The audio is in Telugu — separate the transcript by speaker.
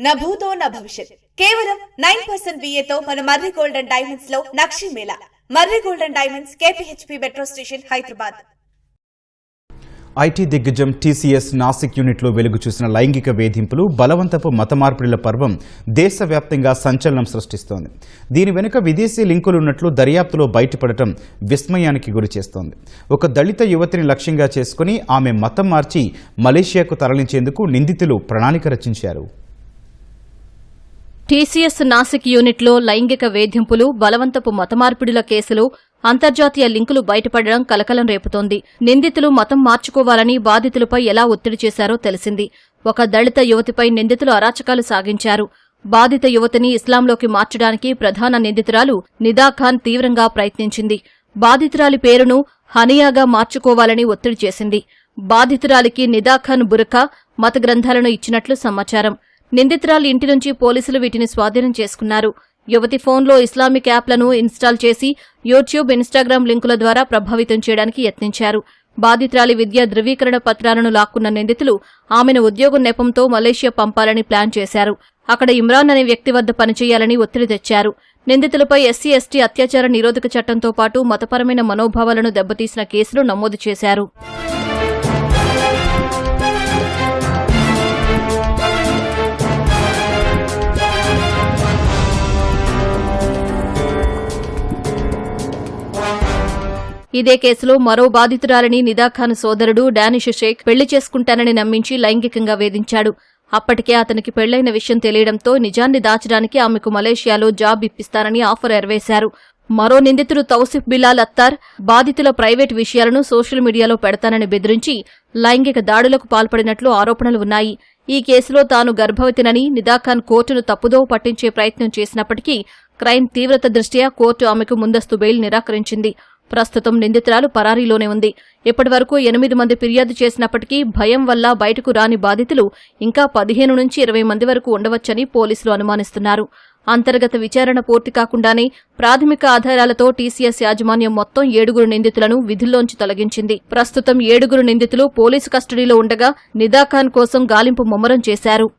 Speaker 1: నా భూతో నా భవిష్యత్. కేవలం 9% VAతో మన మర్రి గోల్డ్ అండ్ డైమండ్స్ లో Nakshi Mela. Marri gold and diamonds, KPHP metro station, Hyderabad.
Speaker 2: IT దిగ్గజం TCS నాసిక్ యూనిట్లో వెలుగు చూసిన లైంగిక వేధింపులు, బలవంతపు మత మార్పిడిల పర్వం దేశవ్యాప్తంగా సంచలనం సృష్టిస్తోంది. దీని వెనుక విదేశీ లింకులున్నట్లు దర్యాప్తులో బయటపడటం విస్మయానికి గురిచేస్తోంది. ఒక దళిత యువతిని లక్ష్యంగా చేసుకుని ఆమె మతం మార్చి మలేషియాకు తరలించేందుకు నిందితులు ప్రణాళిక రచించారు.
Speaker 3: TCS నాసిక్ యూనిట్లో లైంగిక వేధింపులు, బలవంతపు మతమార్పిడుల కేసులో అంతర్జాతీయ లింకులు బయటపడడం కలకలం రేపుతోంది. నిందితులు మతం మార్చుకోవాలని బాధితులపై ఎలా ఒత్తిడి చేశారో తెలిసింది. ఒక దళిత యువతిపై నిందితులు అరాచకాలు సాగించారు. బాధిత యువతిని ఇస్లాంలోకి మార్చడానికి ప్రధాన నిందితురాలు నిదా ఖాన్ తీవ్రంగా ప్రయత్నించింది. బాధితురాలి పేరును హనియాగా మార్చుకోవాలని ఒత్తిడి చేసింది. బాధితురాలికి నిదా ఖాన్ బురఖా, మత గ్రంథాలను ఇచ్చినట్లు సమాచారం. నిందితురాలి ఇంటి నుంచి పోలీసులు వీటిని స్వాధీనం చేసుకున్నారు. యువతి ఫోన్లో ఇస్లామిక్ యాప్లను ఇన్స్టాల్ చేసి యూట్యూబ్, ఇన్స్టాగ్రామ్ లింకుల ద్వారా ప్రభావితం చేయడానికి యత్నించారు. బాధితురాలి విద్యా ధృవీకరణ పత్రాలను లాక్కున్న నిందితులు ఆమెను ఉద్యోగం నెపంతో మలేషియా పంపాలని ప్లాన్ చేశారు. అక్కడ ఇమ్రాన్ అనే వ్యక్తి వద్ద పనిచేయాలని ఒత్తిడి తెచ్చారు. నిందితులపై SC/ST అత్యాచార నిరోధక చట్టంతో పాటు మతపరమైన మనోభావాలను దెబ్బతీసిన కేసులు నమోదు చేశారు. ఇదే కేసులో మరో బాధితురాలిని నిదా ఖాన్ సోదరుడు డానిష్ షేక్ పెళ్లి చేసుకుంటానని నమ్మించి లైంగికంగా వేధించాడు. అప్పటికే అతనికి పెళ్లైన విషయం తెలియడంతో నిజాన్ని దాచడానికి ఆమెకు మలేషియాలో జాబ్ ఇప్పిస్తానని ఆఫర్ ఎరవేశారు. మరో నిందితుడు తౌసిఫ్ బిలాల్ అత్తార్ బాధితుల ప్రైవేట్ విషయాలను సోషల్ మీడియాలో పెడతానని బెదిరించి లైంగిక దాడులకు పాల్పడినట్లు ఆరోపణలు ఉన్నాయి. ఈ కేసులో తాను గర్భవతినని నిదా ఖాన్ కోర్టును తప్పుదోవ పట్టించే ప్రయత్నం చేసినప్పటికీ క్రైమ్ తీవ్రత దృష్ట్యా కోర్టు ఆమెకు ముందస్తు బెయిల్ నిరాకరించింది. ప్రస్తుతం నిందితురాలు పరారీలోనే ఉంది. ఇప్పటివరకు 8 మంది ఫిర్యాదు చేసినప్పటికీ భయం వల్ల బయటకు రాని బాధితులు ఇంకా 15 నుంచి 20 మంది వరకు ఉండవచ్చని పోలీసులు అనుమానిస్తున్నారు. అంతర్గత విచారణ పూర్తి కాకుండానే ప్రాథమిక ఆధారాలతో TCS యాజమాన్యం మొత్తం 7 నిందితులను విధుల్లోంచి తొలగించింది. ప్రస్తుతం 7 నిందితులు పోలీసు కస్టడీలో ఉండగా నిదా ఖాన్ కోసం గాలింపు ముమ్మరం చేశారు.